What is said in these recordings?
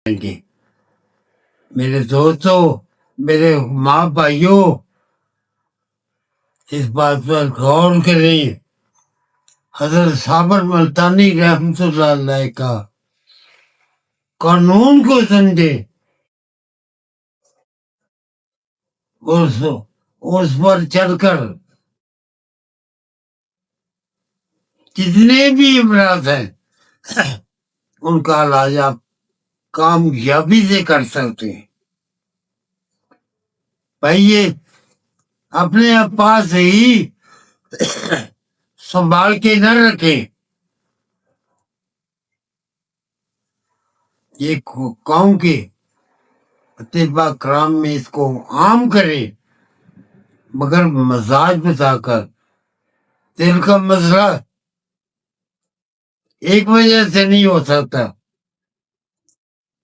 گے۔ میرے دوستوں، میرے ماں بھائیوں، اس بات پر غور کریں۔ حضرت صابر ملتانی رحمۃ اللہ علیہ کا قانون کو سمجھے، اس پر چل کر جتنے بھی امراض ہیں ان کا علاج آپ کامیابی سے کر سکتے ہیں۔ بھائی یہ اپنے پاس ہی سنبھال کے نہ رکھیں، یہ قوم کے طباء کرام میں اس کو عام کرے، مگر مزاج بتا کر۔ دل کا مسئلہ ایک وجہ سے نہیں ہو سکتا،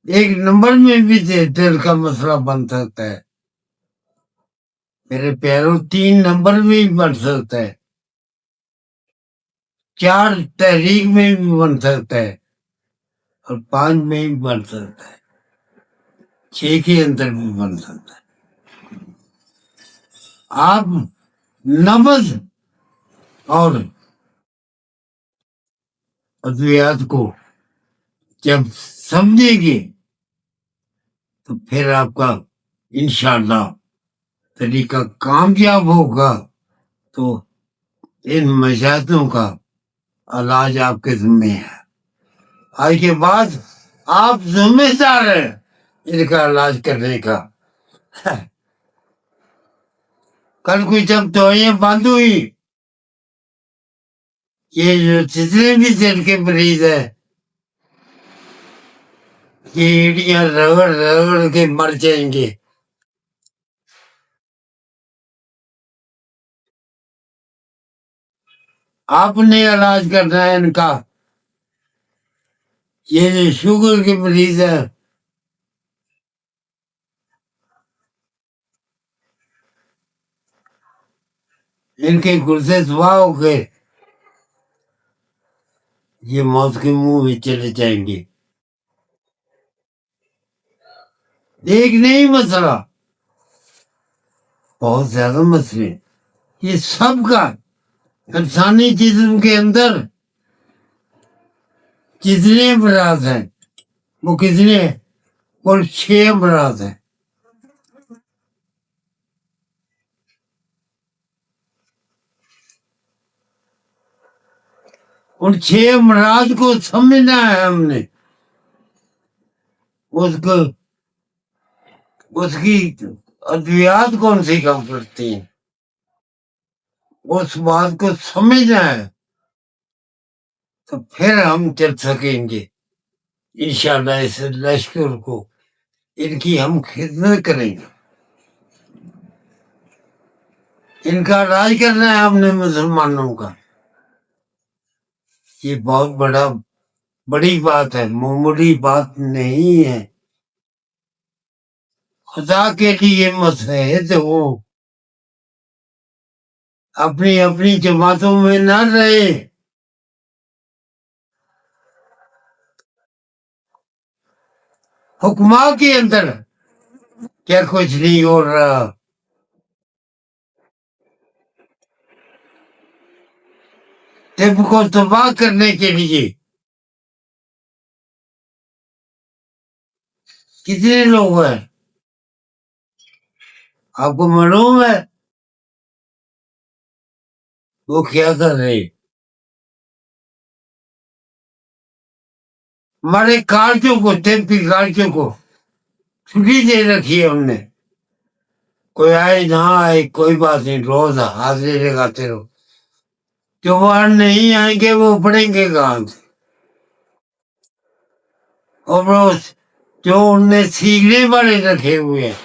ایک نمبر میں بھی دل کا مسئلہ بن سکتا ہے، میرے پیاروں 3 نمبر میں بھی بن سکتا ہے، 4 تحریک میں بھی بن سکتا ہے، اور 5 میں بھی بن سکتا ہے، 6 کے اندر بھی بن سکتا ہے۔ آپ نبض اور ادویات کو جب سمجھیں گے تو پھر آپ کا انشاءاللہ طریقہ کامیاب ہوگا، تو ان مشاہدوں کا علاج آپ کے ذمہ ہے۔ آج کے بعد آپ ذمہ دار ہیں ان کا علاج کرنے کا۔ کل کو جب دوائیاں بند ہوئی، یہ جو جتنے بھی دل کے مریض ہیں یہ ایڑیاں رگڑ رگڑ کے مر جائیں گے۔ آپ نے علاج کرنا ہے ان کا۔ یہ جو شوگر کے مریض ہیں ان کے گردے تباہ ہو کے یہ موت کے منہ میں چلے جائیں گے۔ ایک نہیں مسئلہ، بہت زیادہ مسئلے، یہ سب کا انسانی جسم کے اندر جتنے امراض ہیں وہ کتنے ہیں؟ کل 6 امراض ہیں۔ ان 6 امراض کو سمجھنا ہے ہم نے، اس کی ادویات کون سی کام کرتی ہیں، اس بات کو سمجھنا ہے، تو پھر ہم چل سکیں گے انشاءاللہ۔ اس لشکر کو ان کی ہم خدمت کریں گے، ان کا علاج کرنا ہے ہم نے مسلمانوں کا۔ یہ بہت بڑی بات ہے، معمولی بات نہیں ہے۔ خدا کے لیے متحد ہو، اپنی اپنی جماعتوں میں نہ رہے۔ حکما کے اندر کیا کچھ نہیں ہو رہا، طب کو تباہ کرنے کے لیے کتنے لوگ ہیں آپ کو معلوم ہے وہ کیا کر رہے؟ ہمارے کالجوں کو، طبی کالجوں کو چھٹی دے رکھی ہے ہم نے، کوئی آئے نہ آئے کوئی بات نہیں، روز حاضری لگاتے رہو۔ جو وہاں نہیں آئیں گے وہ پڑھیں گے کہاں سے؟ اور جو ان نے سیکھنے والے رکھے ہوئے ہیں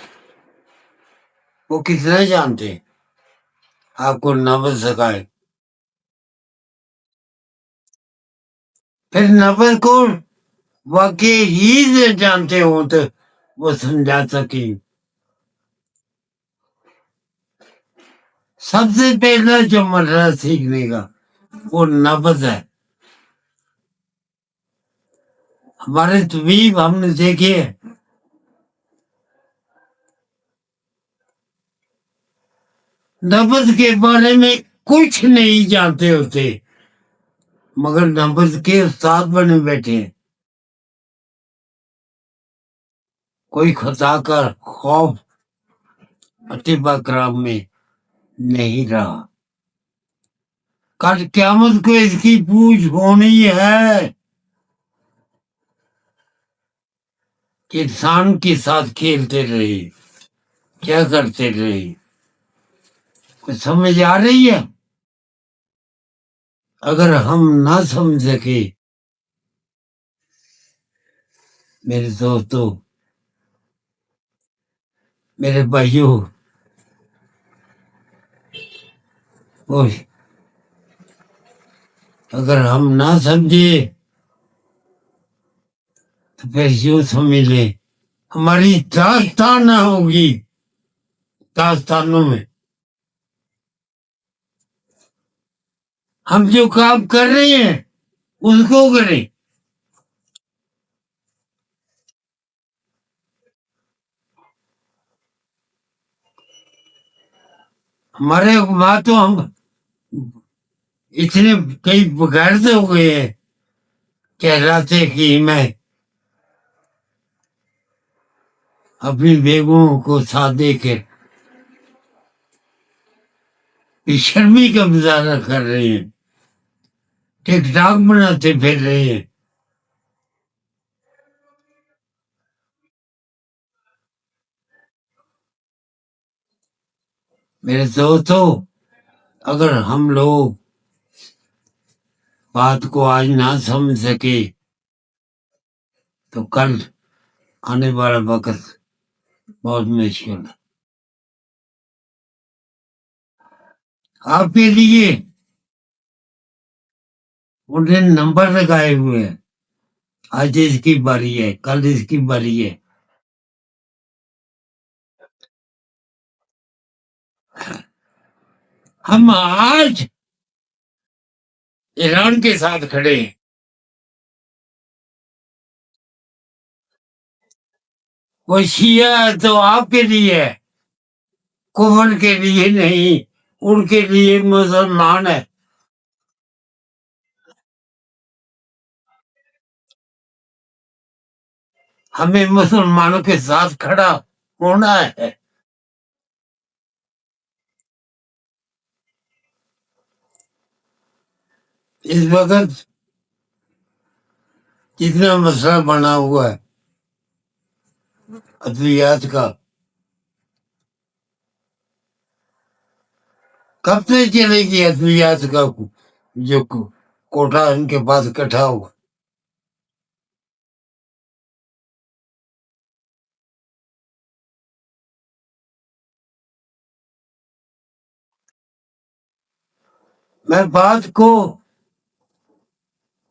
وہ کتنا جانتے ہیں آپ کو نبض سکھائے؟ پھر نبض کو واقعی ہی سے جانتے ہوں تو وہ سمجھا سکیں۔ سب سے پہلا جو مرحلہ سیکھنے کا وہ نبض ہے۔ ہمارے طبیب ہم نے دیکھے نبض کے بارے میں کچھ نہیں جانتے ہوتے، مگر نبض کے استاد بنے بیٹھے ہیں۔ کوئی خطا کا خوف اطباء کرام میں نہیں رہا۔ کل قیامت کو اس کی پوچھ ہونی ہے کہ انسان کے ساتھ کھیلتے رہے، کیا کرتے رہے۔ کوئی سمجھ آ رہی ہے؟ اگر ہم نہ سمجھ سکے میرے دوستو، میرے بھائیوں، اگر ہم نہ سمجھے تو پھر یوں سمجھ لیں ہماری داستان نہ ہوگی، داستانوں میں ہم جو کام کر رہے ہیں اس کو کریں۔ ہمارے حکومت تو ہم اتنے کئی بغیرت ہو گئے ہیں، کہلاتے کہ میں اپنی بیگموں کو ساتھ دے کر بے شرمی کا مظاہرہ کر رہے ہیں، ٹک ٹاک بناتے پھر رہے ہیں۔ میرے دوستو، اگر ہم لوگ بات کو آج نہ سمجھ سکے تو کل آنے والا وقت بہت مشکل ہے۔ آپ کے لیے انہیں نمبر لگائے ہوئے ہیں، آج اس کی باری ہے، کل اس کی باری ہے۔ ہم آج ایران کے ساتھ کھڑے ہیں، وہ شیعہ ہے تو آپ کے لیے ہے، کفر کے لیے نہیں، ان کے لیے مسلمان ہے۔ ہمیں مسلمانوں کے ساتھ کھڑا ہونا ہے۔ اس وقت جتنا مسئلہ بنا ہوا ہے ادویات کا، کب سے چلے گی ادویات کا جو کوٹا ان کے پاس اکٹھا ہوا؟ میں بات کو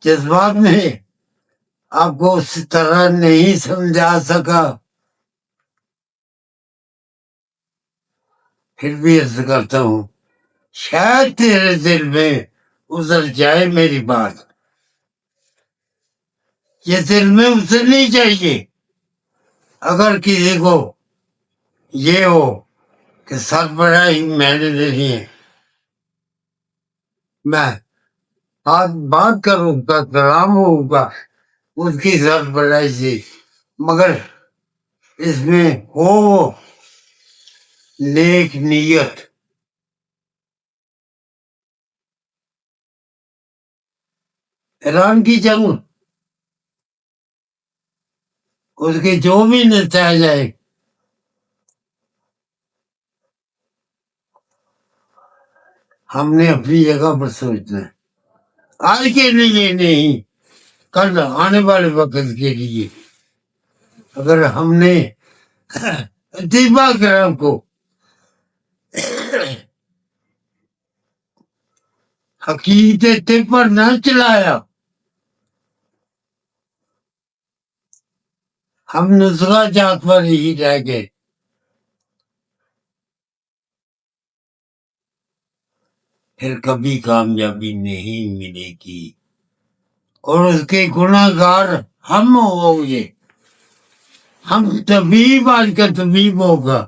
جذبات میں آپ کو اس طرح نہیں سمجھا سکا، پھر بھی عرض کرتا ہوں شاید تیرے دل میں اتر جائے میری بات۔ یہ دل میں اترنی چاہیے۔ اگر کسی کو یہ ہو کہ سربراہی میں نے نہیں ہے، میں بات کروں گا، کلام ہوگا اس کی سربراہی سے، مگر اس میں ہو نیک نیت۔ ایران کی جنگ اس کے جو بھی نتائج آئے ہم نے اپنی جگہ پر سوچنا ہے، آج کے لیے نہیں، کل آنے والے وقت کے لیے۔ اگر ہم نے اتباع کرام کو حقیقت پر نہ چلایا، ہم نسخہ جات پر ہی رہ گئے، پھر کبھی کامیابی نہیں ملے گی، اور اس کے گناہ گار ہم ہوں گے، ہم طبیب آج کا طبیب ہوگا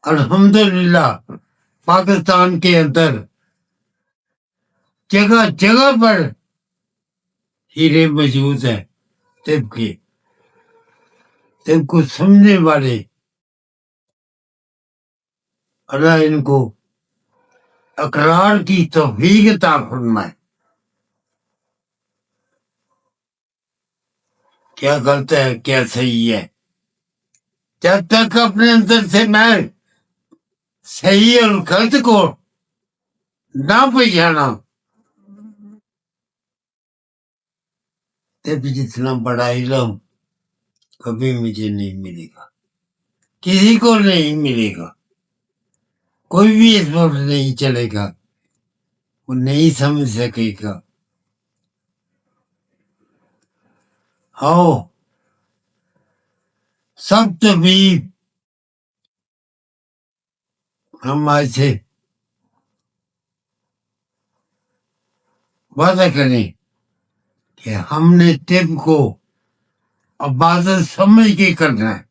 الحمدللہ۔ پاکستان کے اندر جگہ جگہ پر ہیرے موجود ہیں طب کے، طب کو سمجھنے والے، اللہ ان کو اقرار کی توفیق عطا فرمائے۔ کیا غلط ہے کیا صحیح ہے، جب تک اپنے اندر سے میں صحیح اور غلط کو نہ پہچانا، تب جتنا بڑا علم کبھی مجھے نہیں ملے گا، کسی کو نہیں ملے گا، کوئی بھی اس وقت نہیں چلے گا، وہ نہیں سمجھ سکے گا۔ آؤ سب طبیب ہم آج سے وعدہ کریں کہ ہم نے طب کو عبادت سمجھ کے کرنا ہے،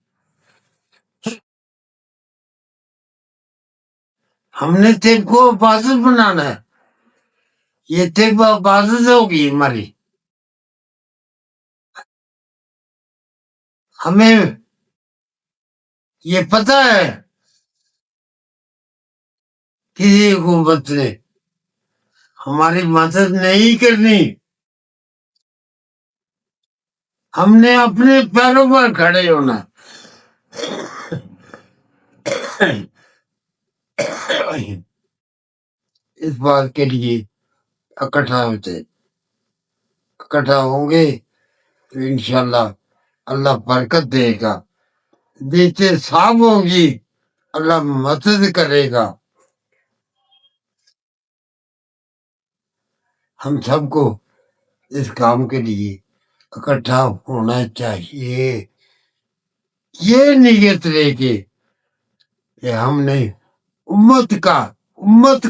ہم نے طب کو عبادت بنانا ہے، یہ طب عبادت ہوگی ہماری۔ ہمیں یہ پتہ ہے کسی حکومت نے ہماری مدد نہیں کرنی، ہم نے اپنے پیروں پر کھڑے ہونا۔ اس بات کے لیے اکٹھا ہوں گے تو انشاءاللہ اللہ برکت دے گا، نیتیں صاف ہوگی، اللہ مدد کرے گا۔ ہم سب کو اس کام کے لیے اکٹھا ہونا چاہیے، یہ نیت لے کے کہ ہم نے امت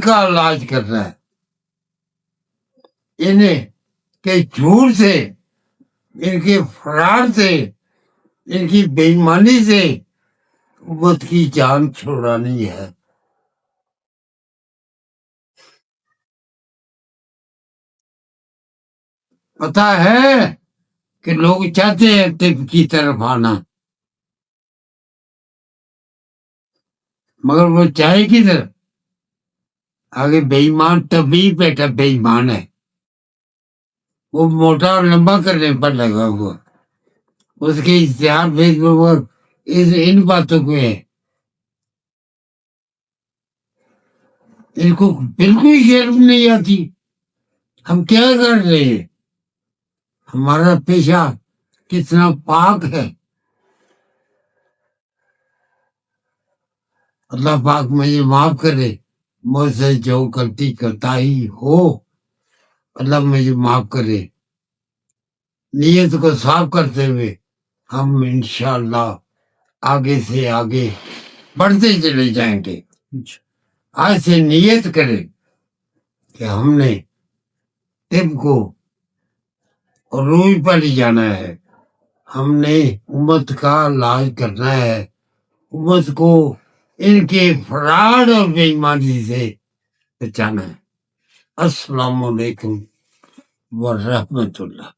کا علاج کرنا ہے، انہیں کے جھوٹ سے، ان کے فرار سے، ان کی بے ایمانی سے امت کی جان چھڑانی ہے۔ پتا ہے کہ لوگ چاہتے ہیں طب کی طرف آنا، مگر وہ چاہے کدھر؟ آگے بے ایمان طبیب بیٹا بے ایمان ہے، وہ موٹا اور لمبا کرنے پر لگا ہوا، اس کے اشتہار فیس بک پر ان باتوں کو ہے، ان کو بالکل شرم نہیں آتی۔ ہم کیا کر رہے ہیں؟ ہمارا پیشہ کتنا پاک ہے، اللہ پاک مجھے معاف کرے، مجھ سے جو غلطی کرتا ہی ہو اللہ مجھے معاف کرے۔ نیت کو صاف کرتے ہوئے ہم انشاءاللہ آگے سے آگے بڑھتے چلے جائیں گے۔ آج سے نیت کریں کہ ہم نے طب کو عروج پر لے جانا ہے، ہم نے امت کا علاج کرنا ہے، امت کو ان کے فراڈ اور بے ایمانی سے بچانا ہے۔ السلام علیکم ورحمۃ اللہ۔